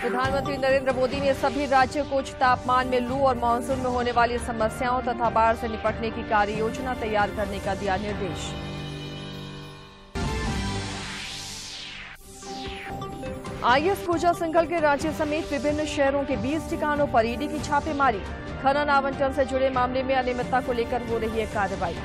प्रधानमंत्री नरेंद्र मोदी ने सभी राज्यों को उच्च तापमान में लू और मानसून में होने वाली समस्याओं तथा बाढ़ से निपटने की कार्य योजना तैयार करने का दिया निर्देश। आईएएस पूजा सिंघल के रांची समेत विभिन्न शहरों के 20 ठिकानों पर ईडी की छापेमारी। खनन आवंटन से जुड़े मामले में अनियमितता को लेकर हो रही है कार्रवाई।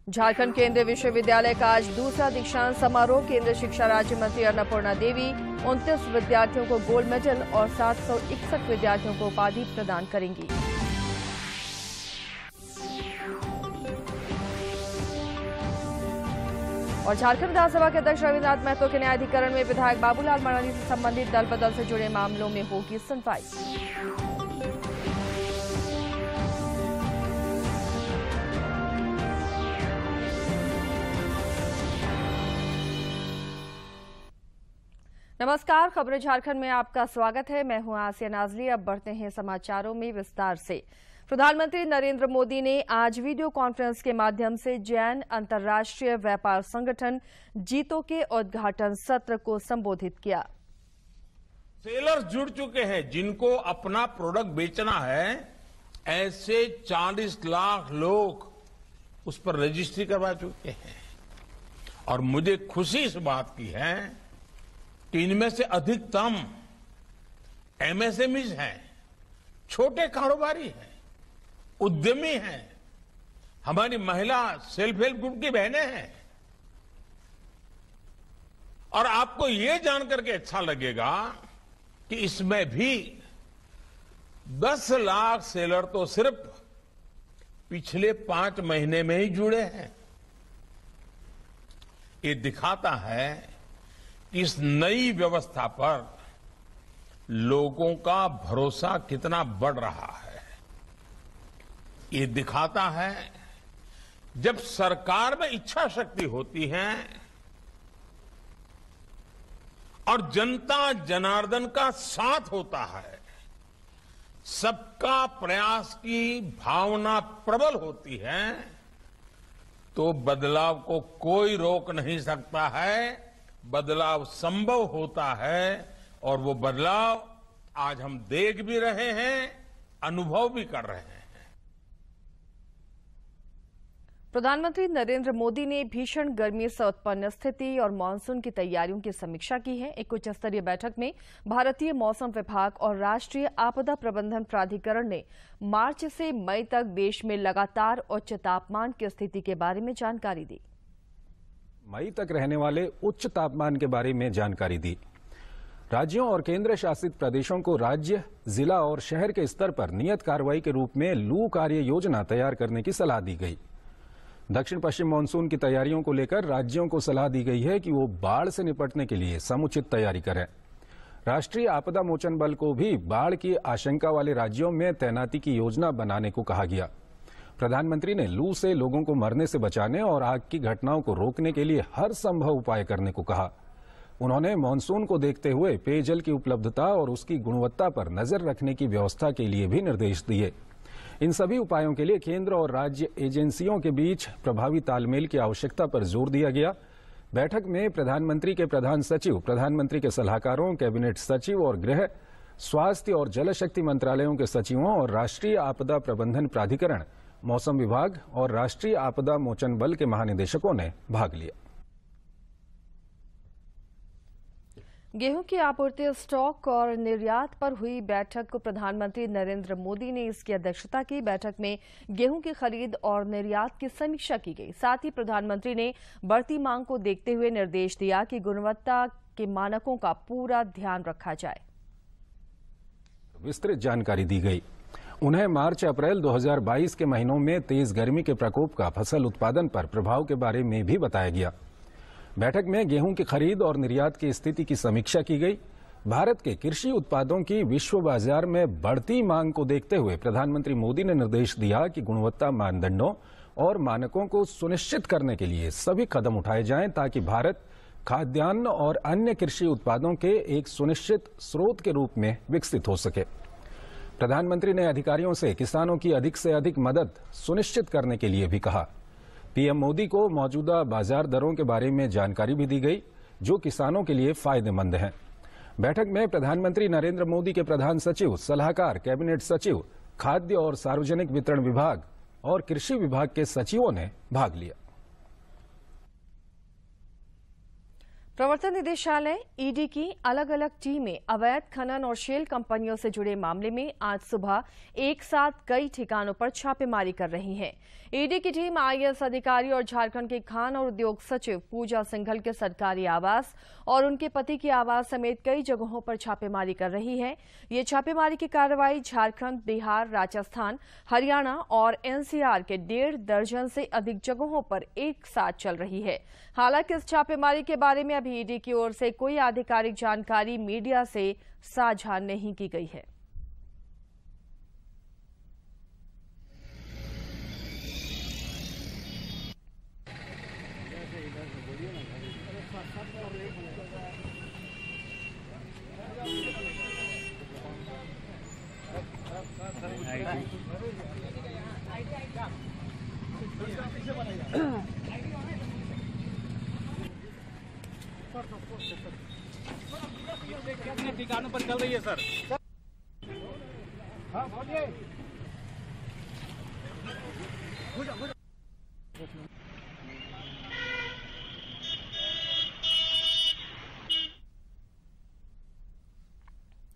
झारखंड केंद्रीय विश्वविद्यालय का आज दूसरा दीक्षांत समारोह। केंद्रीय शिक्षा राज्य मंत्री अन्नपूर्णा देवी 29 विद्यार्थियों को गोल्ड मेडल और 761 विद्यार्थियों को उपाधि प्रदान करेंगी। और झारखंड विधानसभा के अध्यक्ष रविन्द्रनाथ महतो के न्यायाधिकरण में विधायक बाबूलाल मरांडी से संबंधित दल बदल से जुड़े मामलों में होगी सुनवाई। नमस्कार, खबरें झारखंड में आपका स्वागत है। मैं हूं आसिया नाजली। अब बढ़ते हैं समाचारों में विस्तार से। प्रधानमंत्री नरेंद्र मोदी ने आज वीडियो कॉन्फ्रेंस के माध्यम से जैन अंतर्राष्ट्रीय व्यापार संगठन जीतो के उद्घाटन सत्र को संबोधित किया। सेलर्स जुड़ चुके हैं जिनको अपना प्रोडक्ट बेचना है, ऐसे 40 लाख लोग उस पर रजिस्ट्री करवा चुके हैं। और मुझे खुशी इस बात की है कि इनमें से अधिकतम एमएसएमईज हैं, छोटे कारोबारी हैं, उद्यमी हैं, हमारी महिला सेल्फ हेल्प ग्रुप की बहनें हैं। और आपको ये जानकर के अच्छा लगेगा कि इसमें भी 10 लाख सेलर तो सिर्फ पिछले 5 महीने में ही जुड़े हैं। ये दिखाता है कि इस नई व्यवस्था पर लोगों का भरोसा कितना बढ़ रहा है। ये दिखाता है जब सरकार में इच्छा शक्ति होती है और जनता जनार्दन का साथ होता है, सबका प्रयास की भावना प्रबल होती है, तो बदलाव को कोई रोक नहीं सकता है। बदलाव संभव होता है और वो बदलाव आज हम देख भी रहे हैं, अनुभव भी कर रहे हैं। प्रधानमंत्री नरेंद्र मोदी ने भीषण गर्मी से उत्पन्न स्थिति और मानसून की तैयारियों की समीक्षा की है। एक उच्च स्तरीय बैठक में भारतीय मौसम विभाग और राष्ट्रीय आपदा प्रबंधन प्राधिकरण ने मार्च से मई तक देश में लगातार उच्च तापमान की स्थिति के बारे में जानकारी दी। मई तक रहने वाले उच्च तापमान के बारे में जानकारी दी। राज्यों और केंद्र शासित प्रदेशों को राज्य, जिला और शहर के स्तर पर नियत कार्रवाई के रूप में लू कार्य योजना तैयार करने की सलाह दी गई। दक्षिण पश्चिम मानसून की तैयारियों को लेकर राज्यों को सलाह दी गई है कि वो बाढ़ से निपटने के लिए समुचित तैयारी करें। राष्ट्रीय आपदा मोचन बल को भी बाढ़ की आशंका वाले राज्यों में तैनाती की योजना बनाने को कहा गया। प्रधानमंत्री ने लू से लोगों को मरने से बचाने और आग की घटनाओं को रोकने के लिए हर संभव उपाय करने को कहा। उन्होंने मानसून को देखते हुए पेयजल की उपलब्धता और उसकी गुणवत्ता पर नजर रखने की व्यवस्था के लिए भी निर्देश दिए। इन सभी उपायों के लिए केंद्र और राज्य एजेंसियों के बीच प्रभावी तालमेल की आवश्यकता पर जोर दिया गया। बैठक में प्रधानमंत्री के प्रधान सचिव, प्रधानमंत्री के सलाहकारों, कैबिनेट सचिव और गृह, स्वास्थ्य और जल शक्ति मंत्रालयों के सचिवों और राष्ट्रीय आपदा प्रबंधन प्राधिकरण, मौसम विभाग और राष्ट्रीय आपदा मोचन बल के महानिदेशकों ने भाग लिया। गेहूं की आपूर्ति, स्टॉक और निर्यात पर हुई बैठक को प्रधानमंत्री नरेंद्र मोदी ने इसकी अध्यक्षता की। बैठक में गेहूं की खरीद और निर्यात की समीक्षा की गई। साथ ही प्रधानमंत्री ने बढ़ती मांग को देखते हुए निर्देश दिया कि गुणवत्ता के मानकों का पूरा ध्यान रखा जाए। विस्तृत जानकारी दी गई। उन्हें मार्च अप्रैल 2022 के महीनों में तेज गर्मी के प्रकोप का फसल उत्पादन पर प्रभाव के बारे में भी बताया गया। बैठक में गेहूं की खरीद और निर्यात की स्थिति की समीक्षा की गई। भारत के कृषि उत्पादों की विश्व बाजार में बढ़ती मांग को देखते हुए प्रधानमंत्री मोदी ने निर्देश दिया कि गुणवत्ता मानदंडों और मानकों को सुनिश्चित करने के लिए सभी कदम उठाए जाएं ताकि भारत खाद्यान्न और अन्य कृषि उत्पादों के एक सुनिश्चित स्रोत के रूप में विकसित हो सके। प्रधानमंत्री ने अधिकारियों से किसानों की अधिक से अधिक मदद सुनिश्चित करने के लिए भी कहा। पीएम मोदी को मौजूदा बाजार दरों के बारे में जानकारी भी दी गई, जो किसानों के लिए फायदेमंद हैं। बैठक में प्रधानमंत्री नरेंद्र मोदी के प्रधान सचिव, सलाहकार, कैबिनेट सचिव, खाद्य और सार्वजनिक वितरण विभाग और कृषि विभाग के सचिवों ने भाग लिया। प्रवर्तन निदेशालय ईडी की अलग अलग टीमें अवैध खनन और शेल कंपनियों से जुड़े मामले में आज सुबह एक साथ कई ठिकानों पर छापेमारी कर रही है। ईडी की टीम आईएएस अधिकारी और झारखंड के खान और उद्योग सचिव पूजा सिंघल के सरकारी आवास और उनके पति के आवास समेत कई जगहों पर छापेमारी कर रही है। ये छापेमारी की कार्रवाई झारखंड, बिहार, राजस्थान, हरियाणा और एनसीआर के 1.5 दर्जन से अधिक जगहों पर एक साथ चल रही है। हालांकि इस छापेमारी के बारे में अभी ईडी की ओर से कोई आधिकारिक जानकारी मीडिया से साझा नहीं की गई है। ठिकानों पर चल रही है सर। हाँ बोलिए।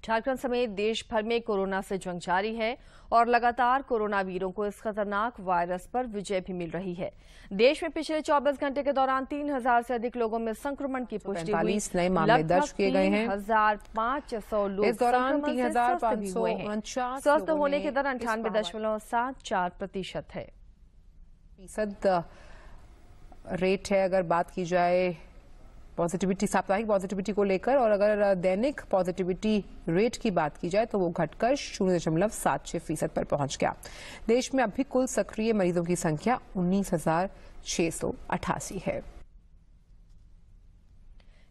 झारखंड समेत देश भर में कोरोना से जंग जारी है और लगातार कोरोना वीरों को इस खतरनाक वायरस पर विजय भी मिल रही है। देश में पिछले 24 घंटे के दौरान 3000 से अधिक लोगों में संक्रमण की पुष्टि हुई। 45 नए मामले दर्ज किए गए हैं। 3500 लोग इस दौरान संक्रमण से स्वस्थ हुए हैं। स्वस्थ होने की दर 98.74% है। फीसद रेट है अगर बात की जाए पॉजिटिविटी, साप्ताहिक पॉजिटिविटी को लेकर, और अगर दैनिक पॉजिटिविटी रेट की बात की जाए तो वो घटकर 0.76% पर पहुंच गया। देश में अभी कुल सक्रिय मरीजों की संख्या 19,688 है।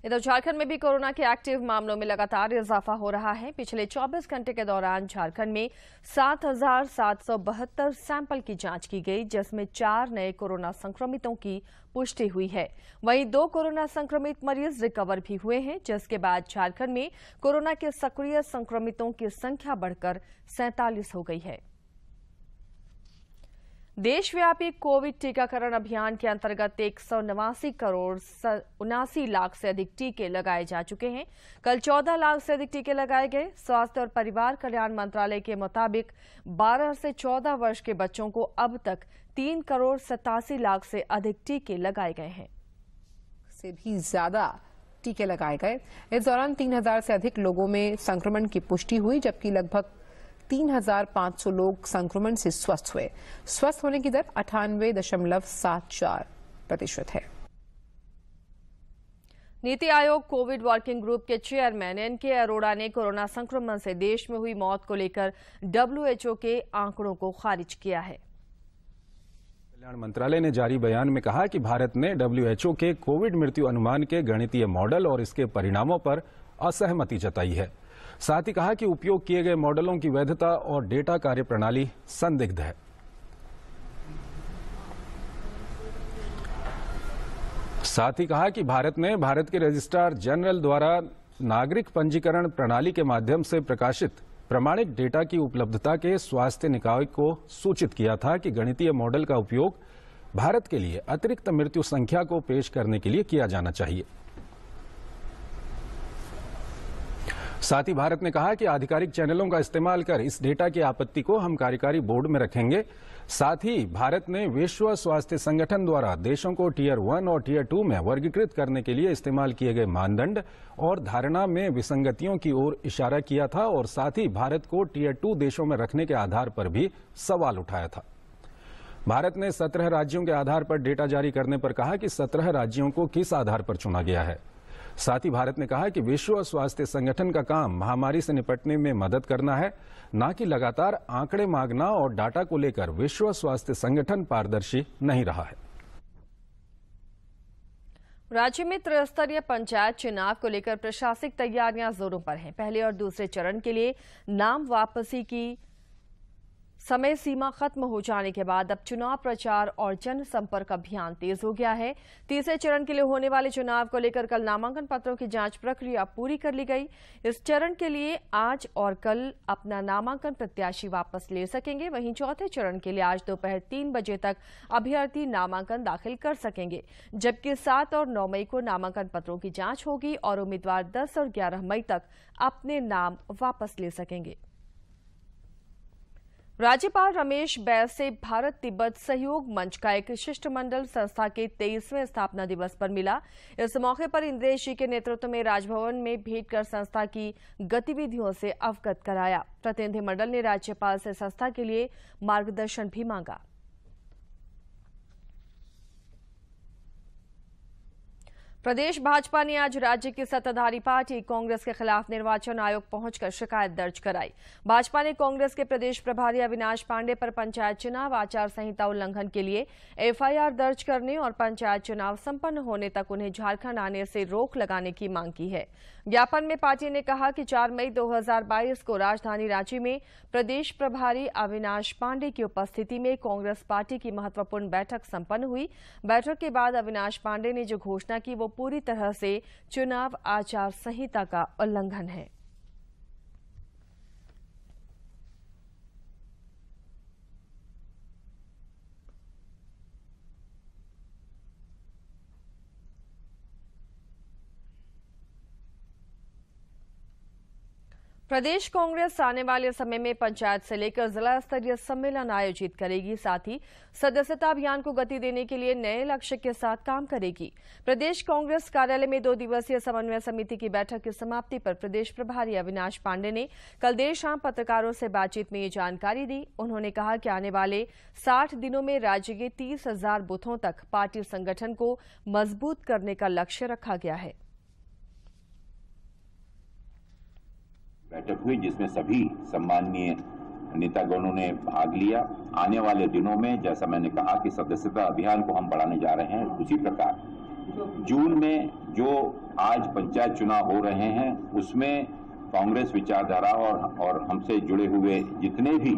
इधर झारखंड में भी कोरोना के एक्टिव मामलों में लगातार इजाफा हो रहा है। पिछले 24 घंटे के दौरान झारखंड में 7,772 सैंपल की जांच की गई, जिसमें 4 नए कोरोना संक्रमितों की पुष्टि हुई है। वहीं 2 कोरोना संक्रमित मरीज रिकवर भी हुए हैं, जिसके बाद झारखंड में कोरोना के सक्रिय संक्रमितों की संख्या बढ़कर 47 हो गई है। देशव्यापी कोविड टीकाकरण अभियान के अंतर्गत 189 करोड़ 79 लाख से अधिक टीके लगाए जा चुके हैं। कल 14 लाख से अधिक टीके लगाए गए। स्वास्थ्य और परिवार कल्याण मंत्रालय के मुताबिक 12 से 14 वर्ष के बच्चों को अब तक 3 करोड़ 87 लाख से अधिक टीके लगाए गए हैं। से भी ज्यादा टीके लगाए गए। इस दौरान 3000 से अधिक लोगों में संक्रमण की पुष्टि हुई, जबकि लगभग 3500 लोग संक्रमण से स्वस्थ हुए। स्वस्थ होने की दर 98.74% है। NITI Aayog Covid working group के चेयरमैन एनके अरोड़ा ने कोरोना संक्रमण से देश में हुई मौत को लेकर WHO के आंकड़ों को खारिज किया है। कल्याण मंत्रालय ने जारी बयान में कहा कि भारत ने WHO के कोविड मृत्यु अनुमान के गणितीय मॉडल और इसके परिणामों पर असहमति जताई है। साथ ही कहा कि उपयोग किए गए मॉडलों की वैधता और डेटा कार्यप्रणाली संदिग्ध है। साथ ही कहा कि भारत ने भारत के रजिस्ट्रार जनरल द्वारा नागरिक पंजीकरण प्रणाली के माध्यम से प्रकाशित प्रमाणित डेटा की उपलब्धता के स्वास्थ्य निकाय को सूचित किया था कि गणितीय मॉडल का उपयोग भारत के लिए अतिरिक्त मृत्यु संख्या को पेश करने के लिए किया जाना चाहिए। साथ ही भारत ने कहा कि आधिकारिक चैनलों का इस्तेमाल कर इस डेटा की आपत्ति को हम कार्यकारी बोर्ड में रखेंगे। साथ ही भारत ने विश्व स्वास्थ्य संगठन द्वारा देशों को टियर 1 और टियर 2 में वर्गीकृत करने के लिए इस्तेमाल किए गए मानदंड और धारणा में विसंगतियों की ओर इशारा किया था और साथ ही भारत को टियर 2 देशों में रखने के आधार पर भी सवाल उठाया था। भारत ने 17 राज्यों के आधार पर डेटा जारी करने पर कहा कि 17 राज्यों को किस आधार पर चुना गया है। साथ ही भारत ने कहा कि विश्व स्वास्थ्य संगठन का काम महामारी से निपटने में मदद करना है, न कि लगातार आंकड़े मांगना, और डाटा को लेकर विश्व स्वास्थ्य संगठन पारदर्शी नहीं रहा है। राज्य में त्रिस्तरीय पंचायत चुनाव को लेकर प्रशासनिक तैयारियां जोरों पर हैं। पहले और दूसरे चरण के लिए नाम वापसी की समय सीमा खत्म हो जाने के बाद अब चुनाव प्रचार और जनसंपर्क अभियान तेज हो गया है। तीसरे चरण के लिए होने वाले चुनाव को लेकर कल नामांकन पत्रों की जांच प्रक्रिया पूरी कर ली गई। इस चरण के लिए आज और कल अपना नामांकन प्रत्याशी वापस ले सकेंगे। वहीं चौथे चरण के लिए आज दोपहर 3 बजे तक अभ्यर्थी नामांकन दाखिल कर सकेंगे, जबकि 7 और 9 मई को नामांकन पत्रों की जांच होगी और उम्मीदवार 10 और 11 मई तक अपने नाम वापस ले सकेंगे। राज्यपाल रमेश बैस से भारत तिब्बत सहयोग मंच का एक शिष्टमंडल संस्था के 23वें स्थापना दिवस पर मिला। इस मौके पर इंद्रेश जी के नेतृत्व में राजभवन में भेंट कर संस्था की गतिविधियों से अवगत कराया। प्रतिनिधिमंडल ने राज्यपाल से संस्था के लिए मार्गदर्शन भी मांगा। प्रदेश भाजपा ने आज राज्य की सत्ताधारी पार्टी कांग्रेस के खिलाफ निर्वाचन आयोग पहुंचकर शिकायत दर्ज कराई। भाजपा ने कांग्रेस के प्रदेश प्रभारी अविनाश पांडे पर पंचायत चुनाव आचार संहिता उल्लंघन के लिए एफआईआर दर्ज करने और पंचायत चुनाव संपन्न होने तक उन्हें झारखंड आने से रोक लगाने की मांग की है। ज्ञापन में पार्टी ने कहा कि 4 मई 2022 को राजधानी रांची में प्रदेश प्रभारी अविनाश पांडे की उपस्थिति में कांग्रेस पार्टी की महत्वपूर्ण बैठक संपन्न हुई। बैठक के बाद अविनाश पांडे ने जो घोषणा की वो पूरी तरह से चुनाव आचार संहिता का उल्लंघन है। प्रदेश कांग्रेस आने वाले समय में पंचायत से लेकर जिला स्तरीय सम्मेलन आयोजित करेगी। साथ ही सदस्यता अभियान को गति देने के लिए नए लक्ष्य के साथ काम करेगी। प्रदेश कांग्रेस कार्यालय में 2 दिवसीय समन्वय समिति की बैठक की समाप्ति पर प्रदेश प्रभारी अविनाश पांडे ने कल देर शाम पत्रकारों से बातचीत में ये जानकारी दी। उन्होंने कहा कि आने वाले 60 दिनों में राज्य के 30,000 बूथों तक पार्टी संगठन को मजबूत करने का लक्ष्य रखा गया है। बैठक हुई जिसमें सभी सम्माननीय नेतागणों ने भाग लिया। आने वाले दिनों में जैसा मैंने कहा कि सदस्यता अभियान को हम बढ़ाने जा रहे हैं, उसी प्रकार जून में जो आज पंचायत चुनाव हो रहे हैं उसमें कांग्रेस विचारधारा और हमसे जुड़े हुए जितने भी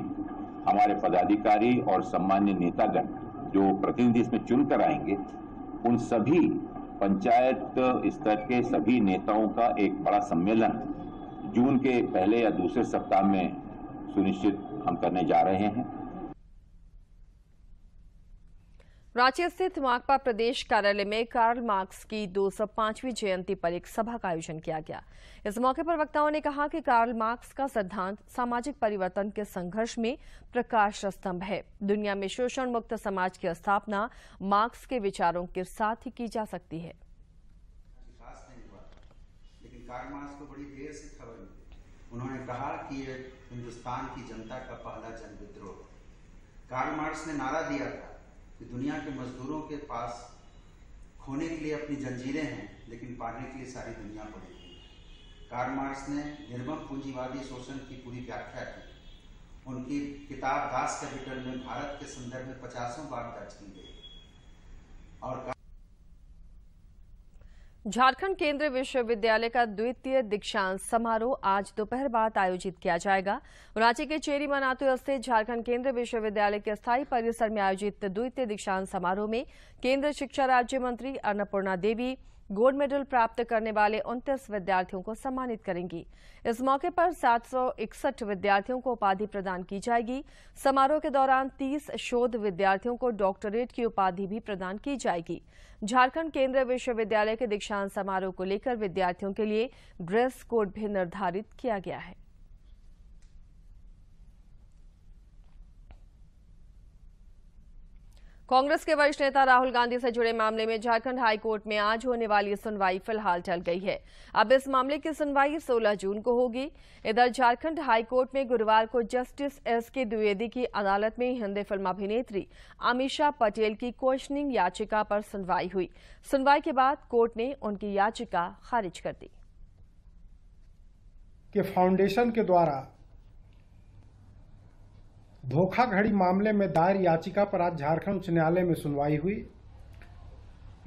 हमारे पदाधिकारी और सम्मान्य नेतागण जो प्रतिनिधि इसमें चुनकर आएंगे, उन सभी पंचायत स्तर के सभी नेताओं का एक बड़ा सम्मेलन जून के पहले या दूसरे सप्ताह में सुनिश्चित हम करने जा रहे हैं। रांची स्थित माकपा प्रदेश कार्यालय में कार्ल मार्क्स की 205वीं जयंती पर एक सभा का आयोजन किया गया। इस मौके पर वक्ताओं ने कहा कि कार्ल मार्क्स का सिद्धांत सामाजिक परिवर्तन के संघर्ष में प्रकाश स्तंभ है। दुनिया में शोषण मुक्त समाज की स्थापना मार्क्स के विचारों के साथ ही की जा सकती है। कार्ल मार्क्स को बड़ी देर से खबर मिली। उन्होंने कहा कि ये हिंदुस्तान की जनता का पहला जन विद्रोह। कार्ल मार्क्स ने नारा दिया था कि दुनिया के मजदूरों के पास खोने के लिए अपनी जंजीरें हैं, लेकिन पाने के लिए सारी दुनिया पड़ी हुई है। कार्ल मार्क्स ने निर्मम पूंजीवादी शोषण की पूरी व्याख्या की। उनकी किताब दास कैपिटल में भारत के संदर्भ में 50 बार दर्ज की गई। और झारखंड केंद्रीय विश्वविद्यालय का द्वितीय दीक्षांत समारोह आज दोपहर बाद आयोजित किया जाएगा। रांची के चेरी मनातू स्थित झारखंड केंद्रीय विश्वविद्यालय के स्थायी परिसर में आयोजित द्वितीय दीक्षांत समारोह में केंद्रीय शिक्षा राज्य मंत्री अन्नपूर्णा देवी गोल्ड मेडल प्राप्त करने वाले 29 विद्यार्थियों को सम्मानित करेंगी। इस मौके पर 761 विद्यार्थियों को उपाधि प्रदान की जाएगी। समारोह के दौरान 30 शोध विद्यार्थियों को डॉक्टरेट की उपाधि भी प्रदान की जाएगी। झारखंड केंद्रीय विश्वविद्यालय के दीक्षांत समारोह को लेकर विद्यार्थियों के लिए ड्रेस कोड भी निर्धारित किया गया है। कांग्रेस के वरिष्ठ नेता राहुल गांधी से जुड़े मामले में झारखंड हाईकोर्ट में आज होने वाली सुनवाई फिलहाल टल गई है। अब इस मामले की सुनवाई 16 जून को होगी। इधर झारखंड हाईकोर्ट में गुरुवार को जस्टिस एस.के. द्विवेदी की अदालत में हिंदी फिल्म अभिनेत्री अमीषा पटेल की क्वेश्चनिंग याचिका पर सुनवाई हुई। सुनवाई के बाद कोर्ट ने उनकी याचिका खारिज कर दी। कि फाउंडेशन के द्वारा धोखाधड़ी मामले में दायर याचिका पर आज झारखंड उच्च न्यायालय में सुनवाई हुई।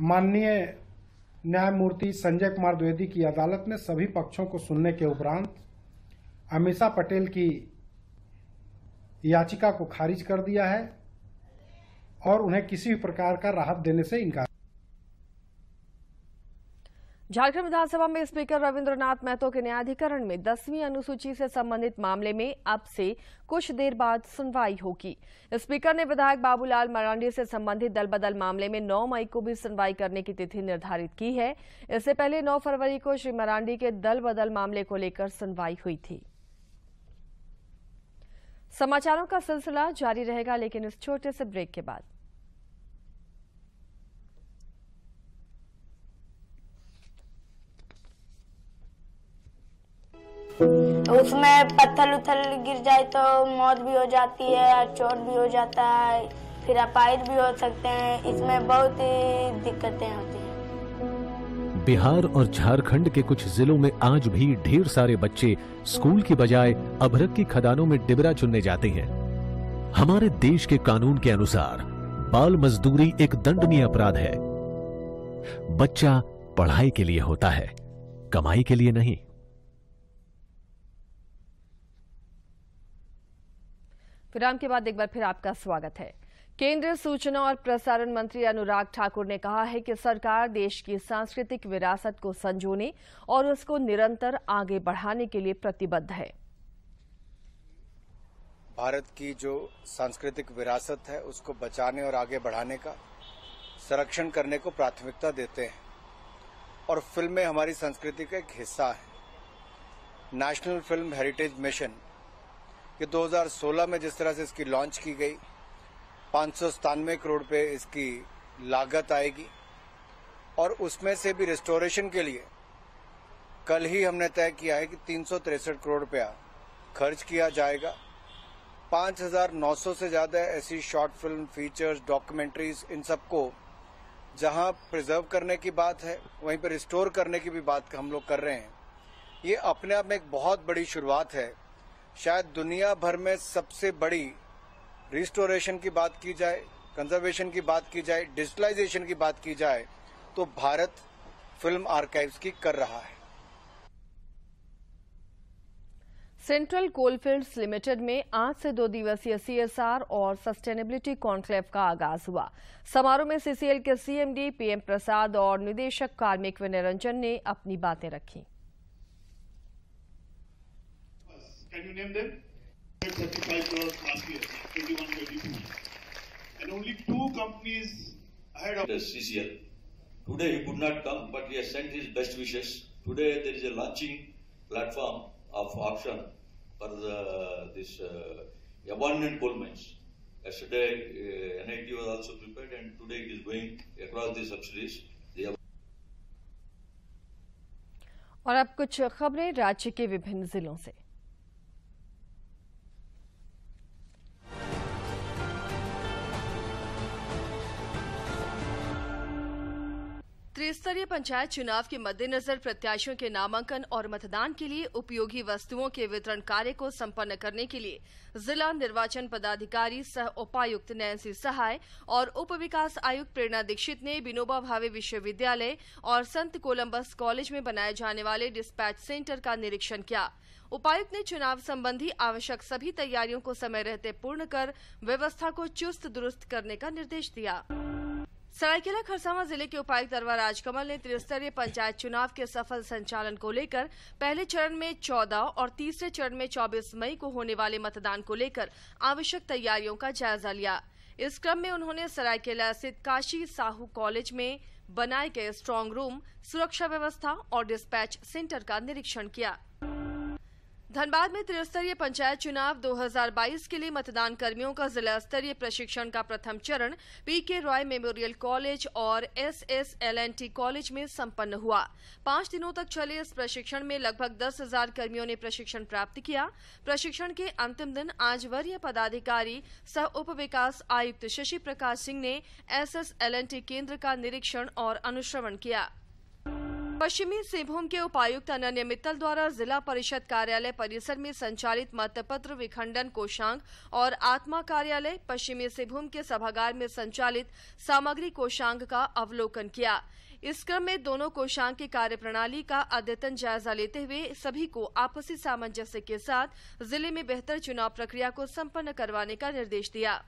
माननीय न्यायमूर्ति संजय कुमार द्विवेदी की अदालत ने सभी पक्षों को सुनने के उपरांत अमीषा पटेल की याचिका को खारिज कर दिया है और उन्हें किसी भी प्रकार का राहत देने से इनकार। झारखंड विधानसभा में स्पीकर रविंद्रनाथ महतो के न्यायाधिकरण में 10वीं अनुसूची से संबंधित मामले में अब से कुछ देर बाद सुनवाई होगी। स्पीकर ने विधायक बाबूलाल मरांडी से संबंधित दल बदल मामले में 9 मई को भी सुनवाई करने की तिथि निर्धारित की है। इससे पहले 9 फरवरी को श्री मरांडी के दल बदल मामले को लेकर सुनवाई हुई थी। समाचारों का सिलसिला जारी रहेगा, लेकिन इस छोटे से ब्रेक के बाद। उसमें पत्थर उथल गिर जाए तो मौत भी हो जाती है, चोट भी हो जाता है, फिर अपाहिज भी हो सकते हैं। इसमें बहुत ही दिक्कतें होती हैं। बिहार और झारखंड के कुछ जिलों में आज भी ढेर सारे बच्चे स्कूल की बजाय अभ्रक की खदानों में डिबरा चुनने जाते हैं। हमारे देश के कानून के अनुसार बाल मजदूरी एक दंडनीय अपराध है। बच्चा पढ़ाई के लिए होता है, कमाई के लिए नहीं। विराम के बाद एक बार फिर आपका स्वागत है। केंद्रीय सूचना और प्रसारण मंत्री अनुराग ठाकुर ने कहा है कि सरकार देश की सांस्कृतिक विरासत को संजोने और उसको निरंतर आगे बढ़ाने के लिए प्रतिबद्ध है। भारत की जो सांस्कृतिक विरासत है उसको बचाने और आगे बढ़ाने का, संरक्षण करने को प्राथमिकता देते हैं और फिल्में हमारी संस्कृति का एक हिस्सा है। नेशनल फिल्म हेरिटेज मिशन कि 2016 में जिस तरह से इसकी लॉन्च की गई, 597 करोड़ पे इसकी लागत आएगी और उसमें से भी रिस्टोरेशन के लिए कल ही हमने तय किया है कि 363 करोड़ रुपया खर्च किया जाएगा। 5,900 से ज्यादा ऐसी शॉर्ट फिल्म, फीचर्स, डॉक्यूमेंट्रीज, इन सबको जहां प्रिजर्व करने की बात है वहीं पर रिस्टोर करने की भी बात हम लोग कर रहे हैं। ये अपने आप में एक बहुत बड़ी शुरुआत है। शायद दुनिया भर में सबसे बड़ी रिस्टोरेशन की बात की जाए, कंजर्वेशन की बात की जाए, डिजिटलाइजेशन की बात की जाए तो भारत फिल्म आर्काइव्स की कर रहा है। सेंट्रल कोलफील्ड्स लिमिटेड में आज से 2 दिवसीय सीएसआर और सस्टेनेबिलिटी कॉन्क्लेव का आगाज हुआ। समारोह में सीसीएल के सीएमडी पीएम प्रसाद और निदेशक कार्मिक विनय रंजन ने अपनी बातें रखी। Can you name them? 35 crores last year, 21-22, and only 2 companies ahead of CCL. Today he could not come, but he has sent his best wishes. Today there is a launching platform of auction for this abandoned coal mines. Yesterday NIT was also prepared, and today it is going across the subsidiaries. और अब कुछ खबरें राज्य के विभिन्न जिलों से। त्रिस्तरीय पंचायत चुनाव के मद्देनजर प्रत्याशियों के नामांकन और मतदान के लिए उपयोगी वस्तुओं के वितरण कार्य को संपन्न करने के लिए जिला निर्वाचन पदाधिकारी सह उपायुक्त नैन्सी सहाय और उप विकास आयुक्त प्रेरणा दीक्षित ने विनोबा भावे विश्वविद्यालय और संत कोलंबस कॉलेज में बनाए जाने वाले डिस्पैच सेंटर का निरीक्षण किया। उपायुक्त ने चुनाव संबंधी आवश्यक सभी तैयारियों को समय रहते पूर्ण कर व्यवस्था को चुस्त दुरुस्त करने का निर्देश दिया। सरायकेला खरसावां जिले के उपायुक्त अरवा राजकमल ने त्रिस्तरीय पंचायत चुनाव के सफल संचालन को लेकर पहले चरण में 14 और तीसरे चरण में 24 मई को होने वाले मतदान को लेकर आवश्यक तैयारियों का जायजा लिया। इस क्रम में उन्होंने सरायकेला स्थित काशी साहू कॉलेज में बनाए गए स्ट्रांग रूम, सुरक्षा व्यवस्था और डिस्पैच सेंटर का निरीक्षण किया। धनबाद में त्रिस्तरीय पंचायत चुनाव 2022 के लिए मतदान कर्मियों का जिला स्तरीय प्रशिक्षण का प्रथम चरण पीके रॉय मेमोरियल कॉलेज और SSLNT कॉलेज में संपन्न हुआ। 5 दिनों तक चले इस प्रशिक्षण में लगभग 10,000 कर्मियों ने प्रशिक्षण प्राप्त किया। प्रशिक्षण के अंतिम दिन आज वरीय पदाधिकारी सह उप विकास आयुक्त शशि प्रकाश सिंह ने SSLNT केंद्र का निरीक्षण और अनुश्रवण किया। पश्चिमी सिंहभूम के उपायुक्त अनन्य मित्तल द्वारा जिला परिषद कार्यालय परिसर में संचालित मतपत्र विखंडन कोषांग और आत्मा कार्यालय पश्चिमी सिंहभूम के सभागार में संचालित सामग्री कोषांग का अवलोकन किया। इस क्रम में दोनों कोषांग की कार्यप्रणाली का अद्यतन जायजा लेते हुए सभी को आपसी सामंजस्य के साथ जिले में बेहतर चुनाव प्रक्रिया को संपन्न करवाने का निर्देश दिया।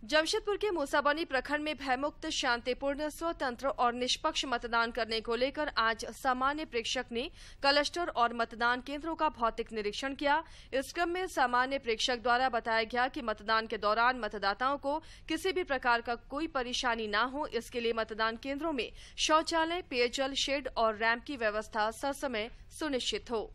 जमशेदपुर के मूसाबनी प्रखंड में भयमुक्त, शांतिपूर्ण, स्वतंत्र और निष्पक्ष मतदान करने को लेकर आज सामान्य प्रेक्षक ने क्लस्टर और मतदान केंद्रों का भौतिक निरीक्षण किया। इस क्रम में सामान्य प्रेक्षक द्वारा बताया गया कि मतदान के दौरान मतदाताओं को किसी भी प्रकार का कोई परेशानी न हो, इसके लिए मतदान केंद्रों में शौचालय, पेयजल, शेड और रैंप की व्यवस्था ससमय सुनिश्चित हो।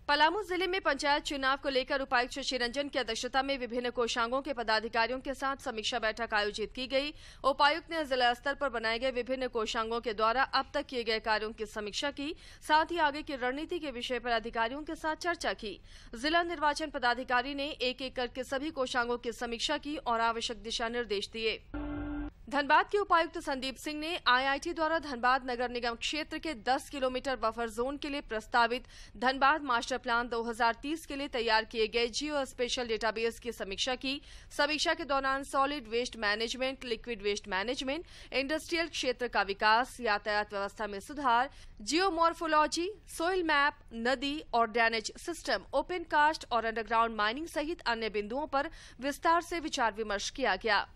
पलामू जिले में पंचायत चुनाव को लेकर उपायुक्त शशि रंजन की अध्यक्षता में विभिन्न कोषांगों के पदाधिकारियों के साथ समीक्षा बैठक आयोजित की गई। उपायुक्त ने जिला स्तर पर बनाए गए विभिन्न कोषांगों के द्वारा अब तक किए गए कार्यों की समीक्षा की, साथ ही आगे की रणनीति के विषय पर अधिकारियों के साथ चर्चा की। जिला निर्वाचन पदाधिकारी ने एक एक करके सभी कोषांगों की समीक्षा की और आवश्यक दिशा निर्देश दिए। धनबाद के उपायुक्त संदीप सिंह ने आईआईटी द्वारा धनबाद नगर निगम क्षेत्र के 10 किलोमीटर बफर जोन के लिए प्रस्तावित धनबाद मास्टर प्लान 2030 के लिए तैयार किए गए जियो स्पेशल डेटाबेस की समीक्षा की। समीक्षा के दौरान solid waste management, liquid waste management, industrial क्षेत्र का विकास, यातायात व्यवस्था में सुधार, जियोमॉर्फोलॉजी, सोइल मैप, नदी और ड्रेनेज सिस्टम, ओपन कास्ट और अंडरग्राउंड माइनिंग सहित अन्य बिंदुओं पर विस्तार से विचार विमर्श किया गया।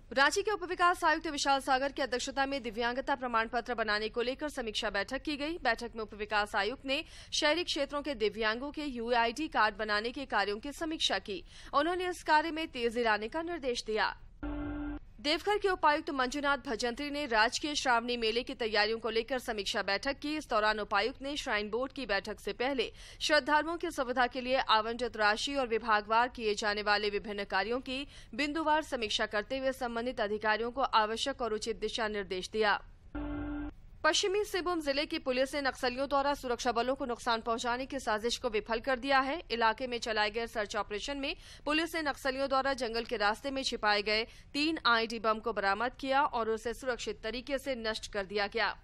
रांची के उपविकास आयुक्त विशाल सागर की अध्यक्षता में दिव्यांगता प्रमाण पत्र बनाने को लेकर समीक्षा बैठक की गई। बैठक में उपविकास आयुक्त ने शहरी क्षेत्रों के दिव्यांगों के यूआईडी कार्ड बनाने के कार्यों की समीक्षा की। उन्होंने इस कार्य में तेजी लाने का निर्देश दिया। देवघर के उपायुक्त मंजुनाथ भजंत्री ने राजकीय श्रावणी मेले की तैयारियों को लेकर समीक्षा बैठक की। इस दौरान उपायुक्त ने श्राइन बोर्ड की बैठक से पहले श्रद्धालुओं की सुविधा के लिए आवंटित राशि और विभागवार किए जाने वाले विभिन्न कार्यों की बिंदुवार समीक्षा करते हुए संबंधित अधिकारियों को आवश्यक और उचित दिशा निर्देश दिया। पश्चिमी सिंहभूम जिले की पुलिस ने नक्सलियों द्वारा सुरक्षा बलों को नुकसान पहुंचाने की साजिश को विफल कर दिया है। इलाके में चलाए गए सर्च ऑपरेशन में पुलिस ने नक्सलियों द्वारा जंगल के रास्ते में छिपाए गए 3 आईईडी बम को बरामद किया और उसे सुरक्षित तरीके से नष्ट कर दिया गया।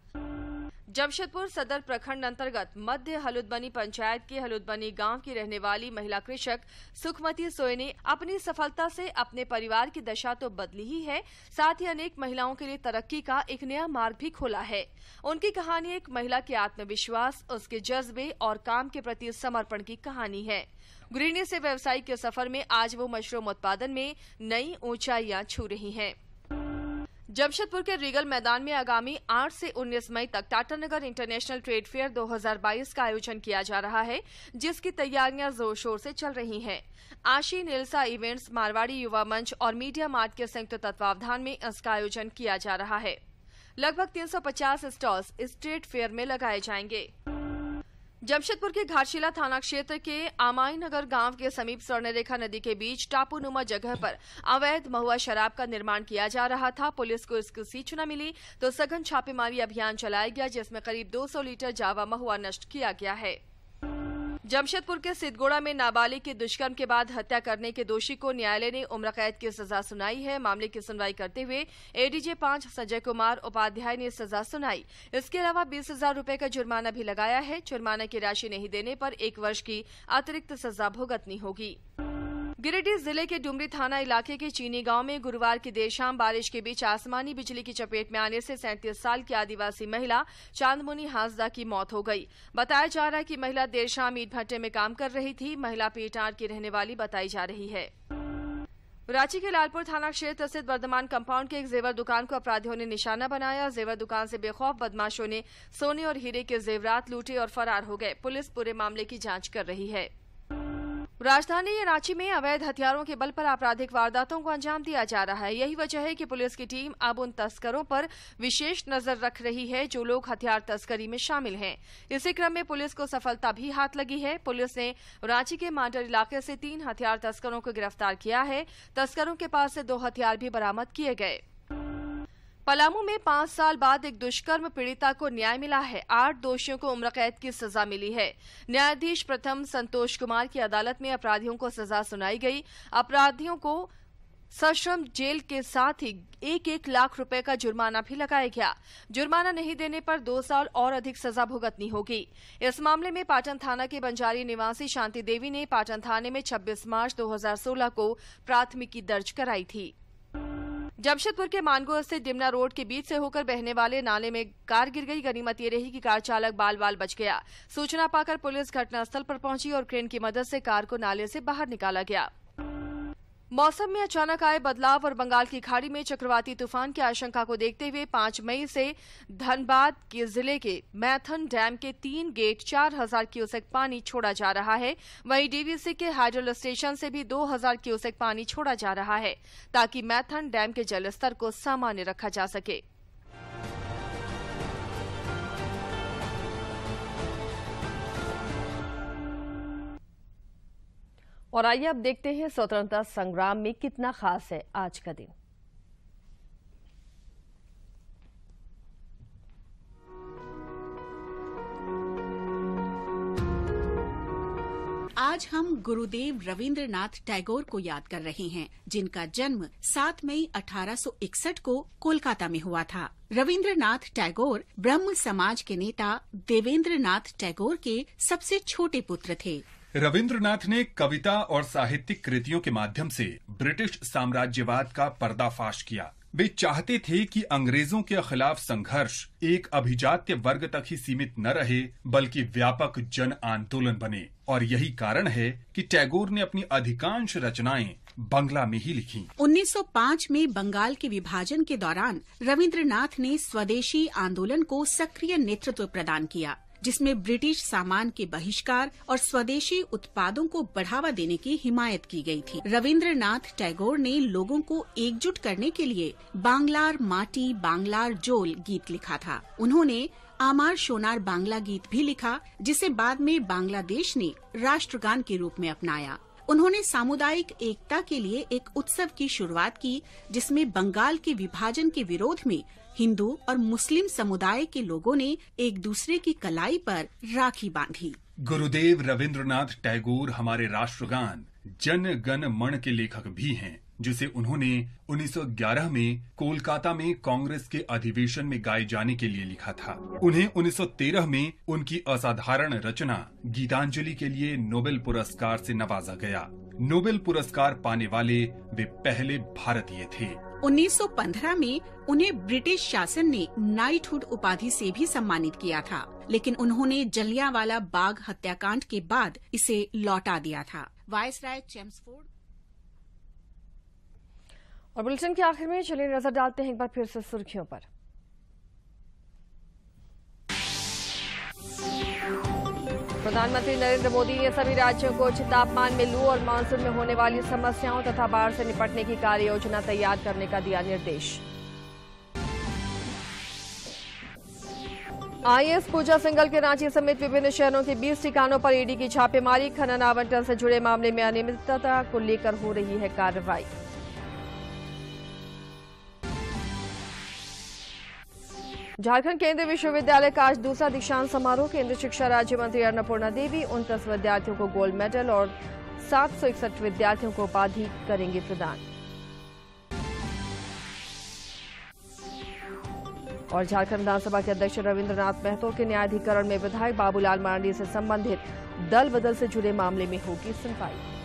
जमशेदपुर सदर प्रखंड अंतर्गत मध्य हलुदबनी पंचायत के हलुदबनी गांव की रहने वाली महिला कृषक सुखमती सोय ने अपनी सफलता से अपने परिवार की दशा तो बदली ही है, साथ ही अनेक महिलाओं के लिए तरक्की का एक नया मार्ग भी खोला है। उनकी कहानी एक महिला के आत्मविश्वास, उसके जज्बे और काम के प्रति समर्पण की कहानी है। गृहिणी से व्यवसाय के सफर में आज वो मशरूम उत्पादन में नई ऊंचाइयां छू रही हैं। जमशेदपुर के रीगल मैदान में आगामी 8 से 19 मई तक टाटानगर इंटरनेशनल ट्रेड फेयर 2022 का आयोजन किया जा रहा है, जिसकी तैयारियां जोर शोर से चल रही हैं। आशी निल्सा इवेंट्स, मारवाड़ी युवा मंच और मीडिया मार्ट के संयुक्त तत्वावधान में इसका आयोजन किया जा रहा है। लगभग 350 स्टॉल्स इस ट्रेड फेयर में लगाए जाएंगे। जमशेदपुर के घाटशिला थाना क्षेत्र के आमाई नगर गांव के समीप स्वर्णरेखा नदी के बीच टापूनुमा जगह पर अवैध महुआ शराब का निर्माण किया जा रहा था। पुलिस को इसकी सूचना मिली तो सघन छापेमारी अभियान चलाया गया, जिसमें करीब 200 लीटर जावा महुआ नष्ट किया गया है। जमशेदपुर के सिद्धगोड़ा में नाबालिग की दुष्कर्म के बाद हत्या करने के दोषी को न्यायालय ने उम्र कैद की सजा सुनाई है। मामले की सुनवाई करते हुए एडीजे 5 संजय कुमार उपाध्याय ने सजा सुनाई। इसके अलावा 20,000 रुपए का जुर्माना भी लगाया है। जुर्माना की राशि नहीं देने पर 1 वर्ष की अतिरिक्त सजा भुगतनी होगी। गिरिडीह जिले के डुमरी थाना इलाके के चीनी गांव में गुरुवार की देर शाम बारिश के बीच आसमानी बिजली की चपेट में आने से 37 साल की आदिवासी महिला चांदमुनी हांसदा की मौत हो गई। बताया जा रहा है कि महिला देर शाम ईंट भट्टे में काम कर रही थी। महिला पेटार की रहने वाली बताई जा रही है। रांची के लालपुर थाना क्षेत्र स्थित वर्धमान कंपाउंड के एक जेवर दुकान को अपराधियों ने निशाना बनाया। जेवर दुकान से बेखौफ बदमाशों ने सोने और हीरे के जेवरात लूटे और फरार हो गए। पुलिस पूरे मामले की जांच कर रही है। राजधानी रांची में अवैध हथियारों के बल पर आपराधिक वारदातों को अंजाम दिया जा रहा है। यही वजह है कि पुलिस की टीम अब उन तस्करों पर विशेष नजर रख रही है जो लोग हथियार तस्करी में शामिल हैं। इसी क्रम में पुलिस को सफलता भी हाथ लगी है। पुलिस ने रांची के मांडर इलाके से 3 हथियार तस्करों को गिरफ्तार किया है। तस्करों के पास से 2 हथियार भी बरामद किए गए। पलामू में 5 साल बाद एक दुष्कर्म पीड़िता को न्याय मिला है। 8 दोषियों को उम्र कैद की सजा मिली है। न्यायाधीश प्रथम संतोष कुमार की अदालत में अपराधियों को सजा सुनाई गई। अपराधियों को सश्रम जेल के साथ ही 1-1 लाख रुपए का जुर्माना भी लगाया गया। जुर्माना नहीं देने पर 2 साल और अधिक सजा भुगतनी होगी। इस मामले में पाटन थाना के बंजारी निवासी शांति देवी ने पाटन थाने में 26 मार्च 2016 को प्राथमिकी दर्ज कराई थी। जमशेदपुर के मानगो स्थित डिमना रोड के बीच से होकर बहने वाले नाले में कार गिर गई। गनीमत ये रही कि कार चालक बाल बच गया। सूचना पाकर पुलिस घटनास्थल पर पहुंची और क्रेन की मदद से कार को नाले से बाहर निकाला गया। मौसम में अचानक आए बदलाव और बंगाल की खाड़ी में चक्रवाती तूफान की आशंका को देखते हुए 5 मई से धनबाद के जिले के मैथन डैम के 3 गेट 4000 क्यूसेक पानी छोड़ा जा रहा है। वहीं डीवीसी के हाइड्रो स्टेशन से भी 2000 क्यूसेक पानी छोड़ा जा रहा है ताकि मैथन डैम के जलस्तर को सामान्य रखा जा सके। और आइए अब देखते हैं स्वतंत्रता संग्राम में कितना खास है आज का दिन। आज हम गुरुदेव रविंद्रनाथ टैगोर को याद कर रहे हैं, जिनका जन्म 7 मई 1861 को कोलकाता में हुआ था। रविंद्रनाथ टैगोर ब्रह्म समाज के नेता देवेंद्रनाथ टैगोर के सबसे छोटे पुत्र थे। रविंद्रनाथ ने कविता और साहित्यिक कृतियों के माध्यम से ब्रिटिश साम्राज्यवाद का पर्दाफाश किया। वे चाहते थे कि अंग्रेजों के खिलाफ संघर्ष एक अभिजात्य वर्ग तक ही सीमित न रहे, बल्कि व्यापक जन आंदोलन बने। और यही कारण है कि टैगोर ने अपनी अधिकांश रचनाएं बंगला में ही लिखी। 1905 में बंगाल के विभाजन के दौरान रविंद्रनाथ ने स्वदेशी आंदोलन को सक्रिय नेतृत्व प्रदान किया, जिसमें ब्रिटिश सामान के बहिष्कार और स्वदेशी उत्पादों को बढ़ावा देने की हिमायत की गई थी। रविंद्रनाथ टैगोर ने लोगों को एकजुट करने के लिए बांग्लार माटी बांग्लार जोल गीत लिखा था। उन्होंने आमार सोनार बांग्ला गीत भी लिखा, जिसे बाद में बांग्लादेश ने राष्ट्रगान के रूप में अपनाया। उन्होंने सामुदायिक एकता के लिए एक उत्सव की शुरुआत की, जिसमें बंगाल के विभाजन के विरोध में हिंदू और मुस्लिम समुदाय के लोगों ने एक दूसरे की कलाई पर राखी बांधी। गुरुदेव रविंद्रनाथ टैगोर हमारे राष्ट्रगान जन गण मन के लेखक भी हैं, जिसे उन्होंने 1911 में कोलकाता में कांग्रेस के अधिवेशन में गाए जाने के लिए लिखा था। उन्हें 1913 में उनकी असाधारण रचना गीतांजलि के लिए नोबेल पुरस्कार से नवाजा गया। नोबेल पुरस्कार पाने वाले वे पहले भारतीय थे। 1915 में उन्हें ब्रिटिश शासन ने नाइटहुड उपाधि से भी सम्मानित किया था, लेकिन उन्होंने जलियांवाला बाग हत्याकांड के बाद इसे लौटा दिया था। Viceroy Chelmsford. और बुलेटिन के आखिर में चलिए नजर डालते हैं एक बार फिर से सुर्खियों पर। प्रधानमंत्री नरेंद्र मोदी ने सभी राज्यों को उच्च तापमान में लू और मानसून में होने वाली समस्याओं तथा बाढ़ से निपटने की कार्य योजना तैयार करने का दिया निर्देश। आईएएस पूजा सिंघल के रांची समेत विभिन्न शहरों के 20 ठिकानों पर ईडी की छापेमारी। खनन आवंटन से जुड़े मामले में अनियमितता को लेकर हो रही है कार्रवाई। झारखंड केंद्रीय विश्वविद्यालय का आज दूसरा दीक्षांत समारोह। केंद्रीय शिक्षा राज्य मंत्री अन्नपूर्णा देवी 29 विद्यार्थियों को गोल्ड मेडल और 761 विद्यार्थियों को उपाधि करेंगे प्रदान। और झारखंड विधानसभा के अध्यक्ष रविंद्रनाथ महतो के न्यायाधिकरण में विधायक बाबूलाल मरांडी से संबंधित दल बदल से जुड़े मामले में होगी सुनवाई।